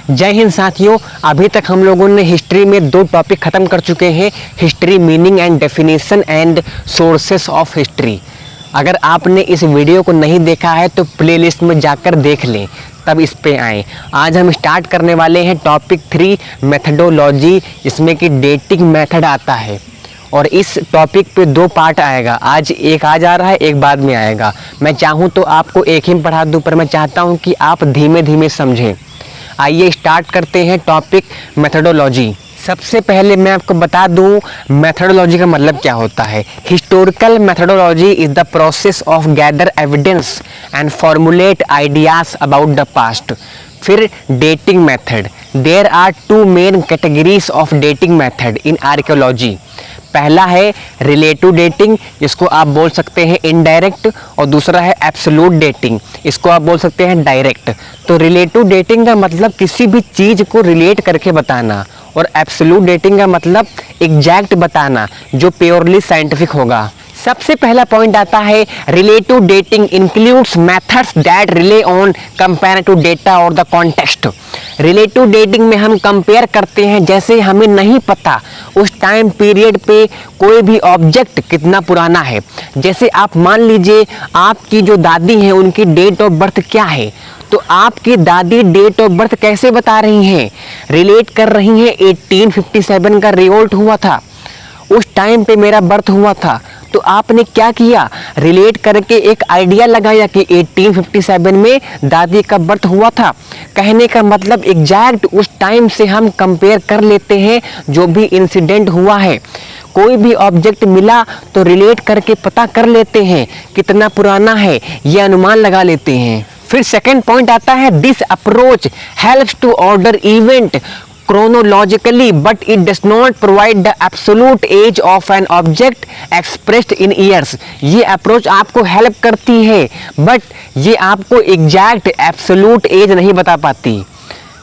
जय हिंद साथियों, अभी तक हम लोगों ने हिस्ट्री में 2 टॉपिक ख़त्म कर चुके हैं, history meaning and definition and sources of history. अगर आपने इस वीडियो को नहीं देखा है तो प्लेलिस्ट में जाकर देख लें, तब इस पे आएँ। आज हम स्टार्ट करने वाले हैं टॉपिक 3 मेथडोलॉजी, जिसमें कि डेटिंग मेथड आता है। और इस टॉपिक पे 2 पार्ट आएगा, आज एक आज आ रहा है, एक बाद में आएगा। मैं चाहूँ तो आपको एक ही पढ़ा दूँ, पर मैं चाहता हूँ कि आप धीमे धीमे समझें। आइए स्टार्ट करते हैं टॉपिक मेथडोलॉजी। सबसे पहले मैं आपको बता दूं मेथडोलॉजी का मतलब क्या होता है। Historical methodology is the process of gather evidence and formulate ideas about the past. फिर dating method. There are 2 main categories of dating method in archaeology. पहला है रिलेटिव डेटिंग, जिसको आप बोल सकते हैं इनडायरेक्ट, और दूसरा है एब्सोल्यूट डेटिंग, इसको आप बोल सकते हैं डायरेक्ट। तो रिलेटिव डेटिंग का मतलब किसी भी चीज़ को रिलेट करके बताना, और एब्सोल्यूट डेटिंग का मतलब एग्जैक्ट बताना, जो प्योरली साइंटिफिक होगा। सबसे पहला पॉइंट आता है relative dating includes methods that relay on comparative data और द कॉन्टेक्स्ट। रिलेटिव डेटिंग में हम कंपेयर करते हैं, जैसे हमें नहीं पता उस टाइम पीरियड पे कोई भी ऑब्जेक्ट कितना पुराना है। जैसे आप मान लीजिए आपकी जो दादी हैं उनकी डेट ऑफ बर्थ क्या है, तो आपकी दादी डेट ऑफ बर्थ कैसे बता रही हैं, रिलेट कर रही हैं 1857 का रिवोल्ट हुआ था, उस टाइम पे मेरा बर्थ हुआ था। तो आपने क्या किया, रिलेट करके एक आइडिया लगाया कि 1857 में दादी का बर्थ हुआ था। कहने का मतलब एग्जैक्ट उस टाइम से हम कंपेयर कर लेते हैं जो भी इंसिडेंट हुआ है। कोई भी ऑब्जेक्ट मिला तो रिलेट करके पता कर लेते हैं कितना पुराना है, ये अनुमान लगा लेते हैं। फिर सेकंड पॉइंट आता है this approach helps to order event chronologically, but it does not provide the absolute age of an object expressed in years। ये अप्रोच आपको हेल्प करती है, बट ये आपको एग्जैक्ट एब्सोल्यूट एज नहीं बता पाती।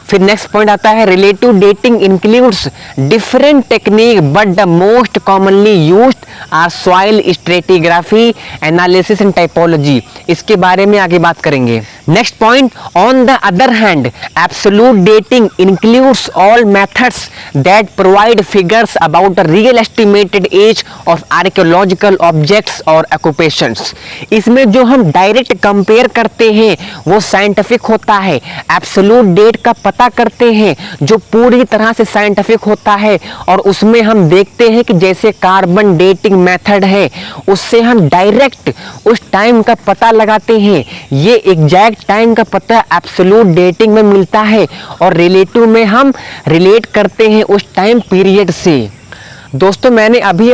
फिर नेक्स्ट पॉइंट आता है relative dating includes different technique, but the most commonly used are soil stratigraphy, analysis and typology. इसके बारे में आगे बात करेंगे। Next point, on the other hand absolute dating includes all methods that provide figures about the real estimated age of archaeological objects और occupations. इसमें जो हम डायरेक्ट कंपेयर करते हैं वो साइंटिफिक होता है, एब्सोल्यूट डेट का पता करते हैं जो पूरी तरह से साइंटिफिक होता है, और उसमें हम देखते हैं कि जैसे कार्बन डेटिंग मेथड है, उससे हम डायरेक्ट उस टाइम का पता लगाते हैं। ये एग्जैक्ट टाइम का पता एब्सोल्यूट डेटिंग में मिलता है, और रिलेटिव में हम रिलेट करते हैं उस टाइम पीरियड से। दोस्तों मैंने अभी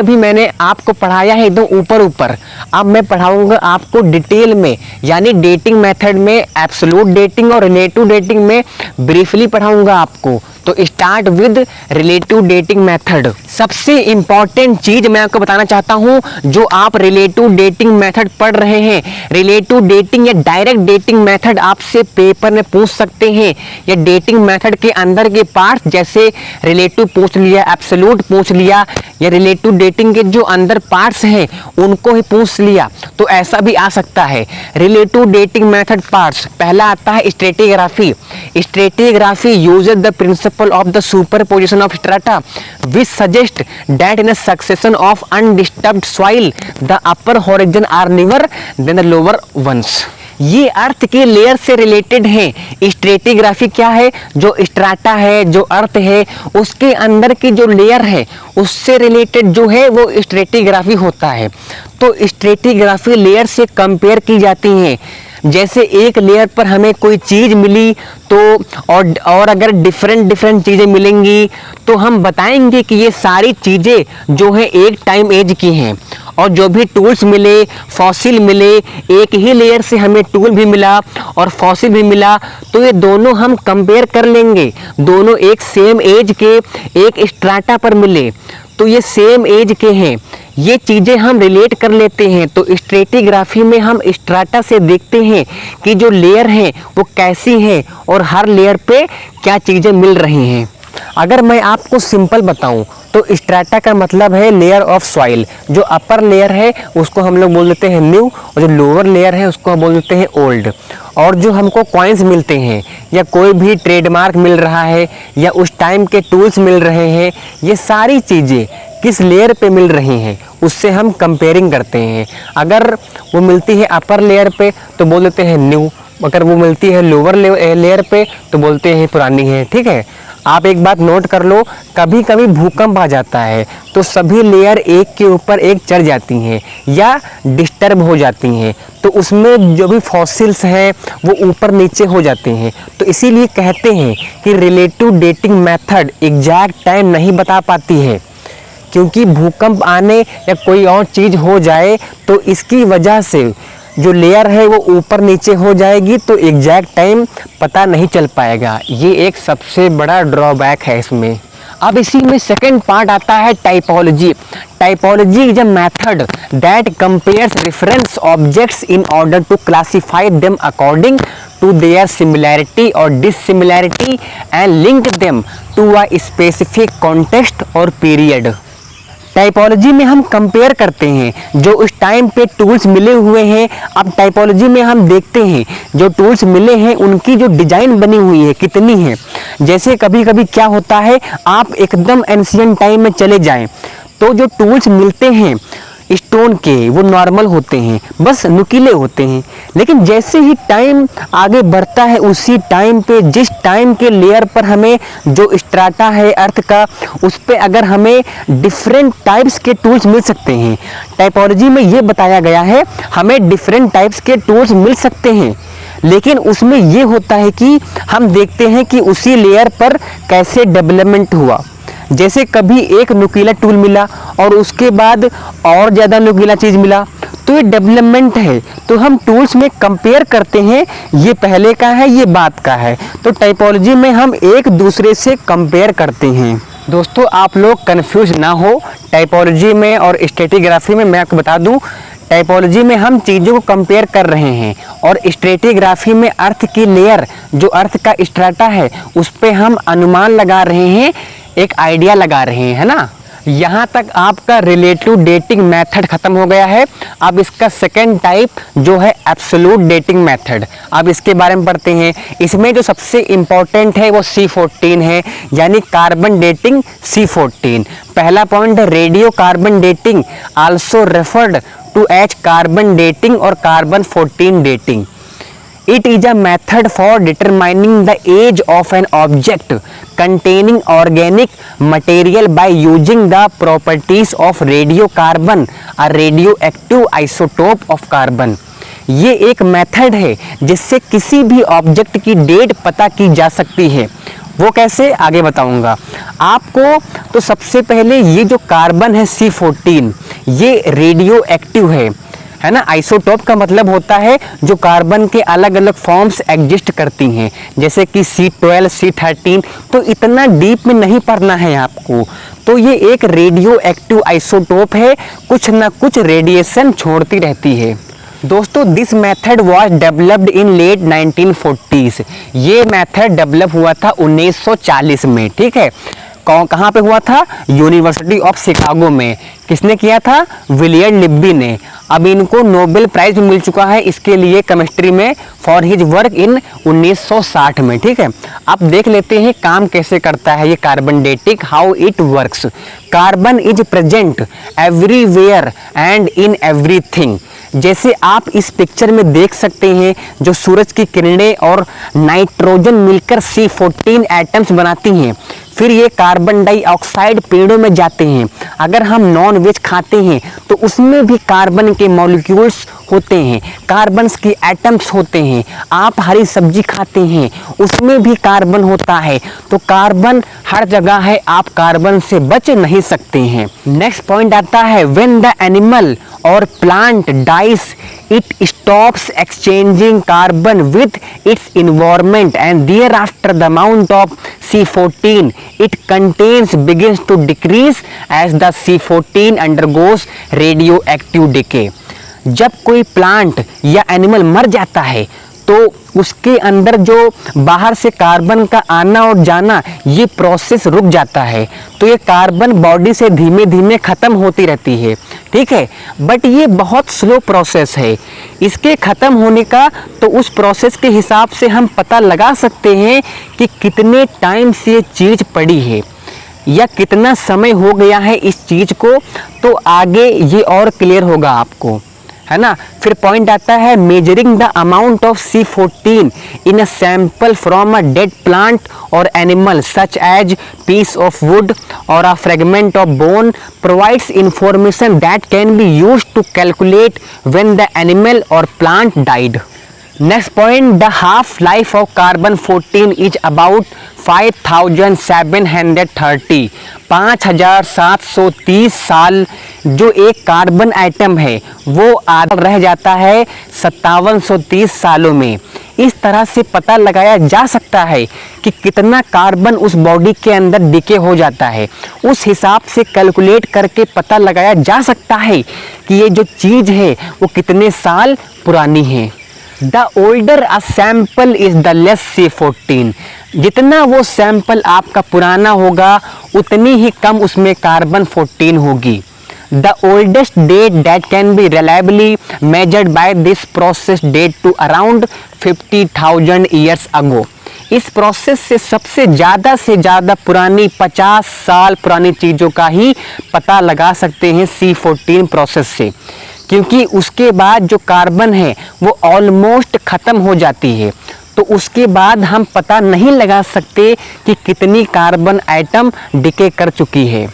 आपको पढ़ाया है एकदम ऊपर, अब मैं पढ़ाऊंगा आपको डिटेल में, यानी डेटिंग मेथड में एब्सोल्यूट डेटिंग और रिलेटिव डेटिंग में ब्रीफली पढ़ाऊंगा आपको। तो start with relative dating method. सबसे इंपॉर्टेंट चीज मैं आपको बताना चाहता हूं, जो आप रिलेटिव डेटिंग मेथड पढ़ रहे हैं, रिलेटिव डेटिंग या डायरेक्ट डेटिंग मेथड आपसे पेपर में पूछ सकते हैं, या डेटिंग मेथड के अंदर के पार्ट जैसे रिलेटिव पूछ लिया, एब्सोल्यूट पूछ लिया, या रिलेटिव डेटिंग के जो अंदर पार्ट्स हैं उनको ही पूछ लिया, तो ऐसा भी आ सकता है। रिलेटिव डेटिंग मेथड पार्ट्स, पहला आता है stratigraphy. Stratigraphy uses the principle of the superposition of strata, which suggest that in a succession of undisturbed soil the upper horizon are newer than the lower ones। ये अर्थ के layer से related है। Stratigraphy क्या है, जो strata है, जो अर्थ है उसके अंदर की जो लेयर है उससे रिलेटेड जो है वो स्ट्रेटिग्राफी होता है। तो स्ट्रेटिग्राफी लेयर से कंपेयर की जाती है। जैसे एक लेयर पर हमें कोई चीज़ मिली तो और अगर डिफरेंट चीज़ें मिलेंगी तो हम बताएंगे कि ये सारी चीज़ें जो हैं एक टाइम एज की हैं। और जो भी टूल्स मिले, फॉसिल मिले, एक ही लेयर से हमें टूल भी मिला और फॉसिल भी मिला, तो ये दोनों हम कंपेयर कर लेंगे। दोनों एक सेम एज के एक स्ट्राटा पर मिले तो ये सेम एज के हैं, ये चीज़ें हम रिलेट कर लेते हैं। तो स्ट्रेटिग्राफी में हम स्ट्राटा से देखते हैं कि जो लेयर हैं वो कैसी हैं और हर लेयर पे क्या चीज़ें मिल रही हैं। अगर मैं आपको सिंपल बताऊं तो स्ट्रैटा का मतलब है लेयर ऑफ सॉइल। जो अपर लेयर है उसको हम लोग बोल देते हैं न्यू, और जो लोअर लेयर है उसको हम बोल देते हैं ओल्ड। और जो हमको कॉइन्स मिलते हैं या कोई भी ट्रेडमार्क मिल रहा है या उस टाइम के टूल्स मिल रहे हैं, ये सारी चीज़ें किस लेयर पे मिल रही हैं उससे हम कंपेयरिंग करते हैं। अगर वो मिलती है अपर लेयर पे तो बोल देते हैं न्यू, अगर वो मिलती है लोअर लेयर पे तो बोलते हैं पुरानी है। ठीक है, आप एक बात नोट कर लो, कभी कभी भूकंप आ जाता है तो सभी लेयर एक के ऊपर एक चढ़ जाती हैं या डिस्टर्ब हो जाती हैं, तो उसमें जो भी फॉसिल्स हैं वो ऊपर नीचे हो जाते हैं। तो इसीलिए कहते हैं कि relative dating method exact time नहीं बता पाती है, क्योंकि भूकंप आने या कोई और चीज़ हो जाए तो इसकी वजह से जो लेयर है वो ऊपर नीचे हो जाएगी, तो एग्जैक्ट टाइम पता नहीं चल पाएगा। ये एक सबसे बड़ा ड्रॉबैक है इसमें। अब इसी में सेकंड पार्ट आता है typology. Typology is a method that compares reference objects in order to classify them according to their similarity or dissimilarity and link them to a specific context or period. Typology में हम compare करते हैं जो उस time पे tools मिले हुए हैं। अब टाइपोलॉजी में हम देखते हैं जो टूल्स मिले हैं उनकी जो डिज़ाइन बनी हुई है कितनी है। जैसे कभी कभी क्या होता है, आप एकदम एंशिएंट टाइम में चले जाएं तो जो टूल्स मिलते हैं स्टोन के वो नॉर्मल होते हैं, बस नुकीले होते हैं। लेकिन जैसे ही टाइम आगे बढ़ता है उसी टाइम पे जिस टाइम के लेयर पर हमें जो स्ट्राटा है अर्थ का, उस पे अगर हमें डिफरेंट टाइप्स के टूल्स मिल सकते हैं। टाइपोलॉजी में ये बताया गया है हमें डिफरेंट टाइप्स के टूल्स मिल सकते हैं, लेकिन उसमें ये होता है कि हम देखते हैं कि उसी लेयर पर कैसे डेवलपमेंट हुआ। जैसे कभी एक नुकीला टूल मिला और उसके बाद और ज़्यादा नुकीला चीज़ मिला, तो ये डेवलपमेंट है। तो हम टूल्स में कंपेयर करते हैं, ये पहले का है ये बाद का है। तो टाइपोलॉजी में हम एक दूसरे से कंपेयर करते हैं। दोस्तों आप लोग कंफ्यूज ना हो, टाइपोलॉजी में और स्ट्रेटिग्राफी में मैं आपको बता दूं, टाइपोलॉजी में हम चीज़ों को कंपेयर कर रहे हैं और स्ट्रेटिग्राफी में अर्थ की लेयर जो अर्थ का स्ट्राटा है उस पर हम अनुमान लगा रहे हैं, एक आइडिया लगा रहे हैं, है ना। यहाँ तक आपका रिलेटिव डेटिंग मेथड खत्म हो गया है। अब इसका सेकंड टाइप जो है एब्सोल्यूट डेटिंग मेथड, अब इसके बारे में पढ़ते हैं। इसमें जो सबसे इम्पोर्टेंट है वो C14 है, यानी कार्बन डेटिंग C14। पहला पॉइंट है radio carbon dating, also referred to as carbon dating और carbon 14 dating. It is a method for determining the age of an object containing organic material by using the properties of radiocarbon, a radioactive isotope of carbon। ये एक method है जिससे किसी भी object की date पता की जा सकती है। वो कैसे, आगे बताऊंगा आपको। तो सबसे पहले ये जो कार्बन है C14 ये रेडियो एक्टिव है ना। आइसोटोप का मतलब होता है जो कार्बन के अलग अलग फॉर्म्स एग्जिस्ट करती हैं, जैसे कि C12 C13। तो इतना डीप में नहीं पढ़ना है आपको। तो ये एक रेडियो एक्टिव आइसोटोप है, कुछ ना कुछ रेडिएशन छोड़ती रहती है। दोस्तों this method was developed in late 1940s। ये मेथड डेवलप हुआ था 1940 में, ठीक है। कहाँ पे हुआ था, यूनिवर्सिटी ऑफ शिकागो में। किसने किया था, विलियम लिब्बी ने। अब इनको नोबेल प्राइज मिल चुका है इसके लिए केमिस्ट्री में फॉर हिज वर्क इन 1960 में, ठीक है। अब देख लेते हैं काम कैसे करता है ये carbon dating, how it works. Carbon is present everywhere and in everything. जैसे आप इस पिक्चर में देख सकते हैं जो सूरज की किरणें और नाइट्रोजन मिलकर C14 एटम्स बनाती हैं, फिर ये कार्बन डाइऑक्साइड पेड़ों में जाते हैं। अगर हम नॉन वेज खाते हैं तो उसमें भी कार्बन के मॉलिक्यूल्स होते हैं, कार्बन्स के एटम्स होते हैं। आप हरी सब्जी खाते हैं उसमें भी कार्बन होता है। तो कार्बन हर जगह है, आप कार्बन से बच नहीं सकते हैं। नेक्स्ट पॉइंट आता है व्हेन द एनिमल और plant dies it stops exchanging carbon with its environment and thereafter the amount of C14 it contains begins to decrease as the C14 undergoes radioactive decay। जब कोई plant या animal मर जाता है तो तो उसके अंदर जो बाहर से कार्बन का आना और जाना ये प्रोसेस रुक जाता है। तो ये कार्बन बॉडी से धीमे धीमे ख़त्म होती रहती है, ठीक है। बट ये बहुत स्लो प्रोसेस है। इसके ख़त्म होने का तो उस प्रोसेस के हिसाब से हम पता लगा सकते हैं कि कितने टाइम से ये चीज़ पड़ी है या कितना समय हो गया है इस चीज़ को। तो आगे ये और क्लियर होगा आपको, है ना। फिर पॉइंट आता है measuring the amount of C14 in a sample from a dead plant or animal such as piece of wood or a fragment of bone provides information that can be used to calculate when the animal और plant died. Next point, the half life of carbon 14 is about 5730 5730 साल। जो एक carbon atom है वो आधा रह जाता है 5730 सालों में। इस तरह से पता लगाया जा सकता है कि कितना कार्बन उस बॉडी के अंदर डिके हो जाता है। उस हिसाब से कैलकुलेट करके पता लगाया जा सकता है कि ये जो चीज़ है वो कितने साल पुरानी है। The older a sample is the less C14। जितना वो सैंपल आपका पुराना होगा उतनी ही कम उसमें कार्बन 14 होगी। The oldest date that can be reliably measured by this process date to around 50,000 years ago. इस प्रोसेस से सबसे ज़्यादा पुरानी 50 साल पुरानी चीज़ों का ही पता लगा सकते हैं C14 प्रोसेस से, क्योंकि उसके बाद जो कार्बन है वो ऑलमोस्ट ख़त्म हो जाती है। तो उसके बाद हम पता नहीं लगा सकते कि कितनी कार्बन आइटम डिके कर चुकी है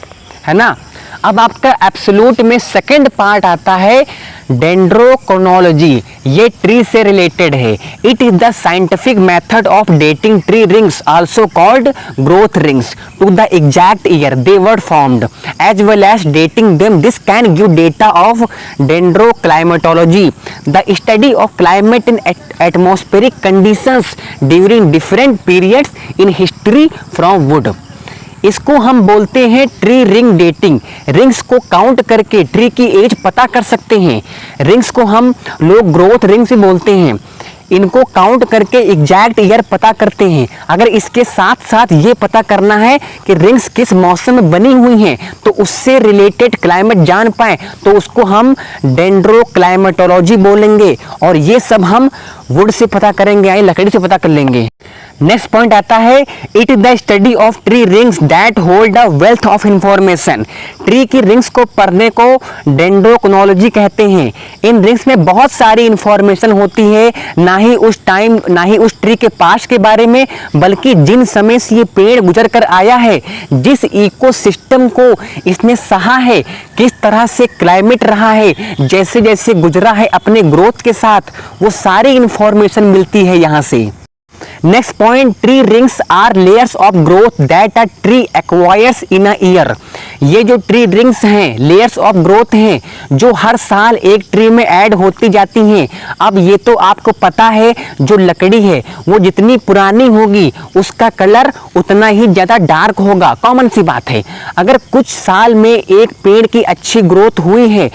ना। अब आपका एब्सोल्यूट में सेकंड पार्ट आता है डेंड्रोक्रोनोलॉजी। ये ट्री से रिलेटेड है। It is the scientific method of dating tree rings also called growth rings to the exact year they were formed as well as dating them. This can give data of dendroclimatology the study of climate in atmospheric conditions during different periods in history from wood. इसको हम बोलते हैं tree ring dating. Rings को count करके tree की age पता कर सकते हैं। रिंग्स को हम लोग ग्रोथ रिंग्स भी बोलते हैं। इनको काउंट करके एग्जैक्ट ईयर पता करते हैं। अगर इसके साथ साथ ये पता करना है कि रिंग्स किस मौसम में बनी हुई हैं तो उससे रिलेटेड क्लाइमेट जान पाए तो उसको हम डेंड्रोक्लाइमेटोलॉजी बोलेंगे। और ये सब हम वुड से पता करेंगे, यानी लकड़ी से पता कर लेंगे। नेक्स्ट पॉइंट आता है it is the study of tree rings that hold a wealth of information. Tree की रिंग्स को पढ़ने को डेंड्रोक्रोनोलॉजी कहते हैं। इन रिंग्स में बहुत सारी इंफॉर्मेशन होती है, ना ही उस ट्री के पास के बारे में, बल्कि जिन समय से ये पेड़ गुजर कर आया है, जिस इकोसिस्टम को इसने सहा है, किस तरह से क्लाइमेट रहा है, जैसे जैसे गुजरा है अपने ग्रोथ के साथ, वो सारी इंफॉर्मेशन मिलती है यहाँ से। Next point, tree rings are layers of growth that a tree acquires in a year. ये जो ट्री रिंग्स हैं लेयर्स ऑफ ग्रोथ हैं जो हर साल एक ट्री में ऐड होती जाती हैं। अब ये तो आपको पता है जो लकड़ी है वो जितनी पुरानी होगी उसका कलर उतना ही ज़्यादा डार्क होगा, कॉमन सी बात है। अगर कुछ साल में एक पेड़ की अच्छी ग्रोथ हुई है,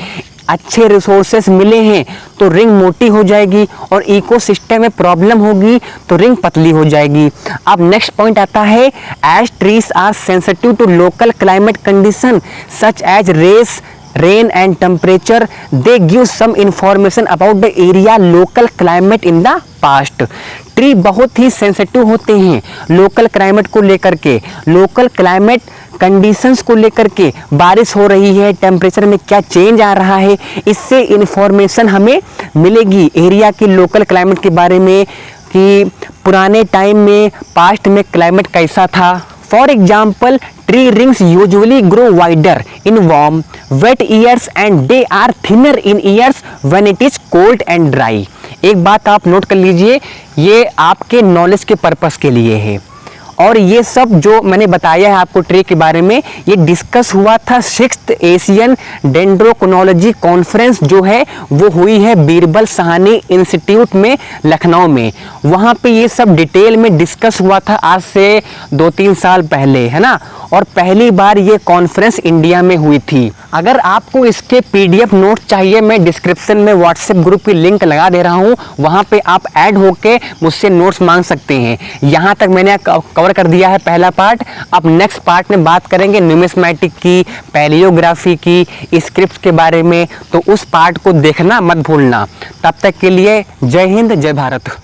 अच्छे रिसोर्सेस मिले हैं, तो रिंग मोटी हो जाएगी और इकोसिस्टम में प्रॉब्लम होगी तो रिंग पतली हो जाएगी। अब नेक्स्ट पॉइंट आता है as trees are sensitive to local climate condition such as rain and temperature they give some information about the area local climate in the past. Tree बहुत ही सेंसिटिव होते हैं लोकल क्लाइमेट को लेकर के, local climate conditions को लेकर के, बारिश हो रही है, टेम्परेचर में क्या चेंज आ रहा है, इससे इंफॉर्मेशन हमें मिलेगी एरिया की लोकल क्लाइमेट के बारे में कि पुराने टाइम में पास्ट में क्लाइमेट कैसा था। For example tree rings usually grow wider in warm wet years and they are thinner in years when it is cold and dry. एक बात आप नोट कर लीजिए, ये आपके नॉलेज के पर्पस के लिए है। और ये सब जो मैंने बताया है आपको ट्री के बारे में, ये डिस्कस हुआ था 6th एशियन डेंड्रोक्रोनोलॉजी कॉन्फ्रेंस जो है वो हुई है बीरबल साहनी इंस्टीट्यूट में लखनऊ में। वहाँ पे ये सब डिटेल में डिस्कस हुआ था आज से 2-3 साल पहले, है ना। और पहली बार ये कॉन्फ्रेंस इंडिया में हुई थी। अगर आपको इसके पीडीएफ नोट चाहिए, मैं डिस्क्रिप्शन में व्हाट्सएप ग्रुप की लिंक लगा दे रहा हूँ, वहाँ पे आप ऐड होके मुझसे नोट्स मांग सकते हैं। यहाँ तक मैंने कवर कर दिया है पहला पार्ट। अब नेक्स्ट पार्ट में बात करेंगे न्यूमिस्मैटिक की, पैलियोग्राफी की, स्क्रिप्ट के बारे में, तो उस पार्ट को देखना मत भूलना। तब तक के लिए जय हिंद, जय भारत।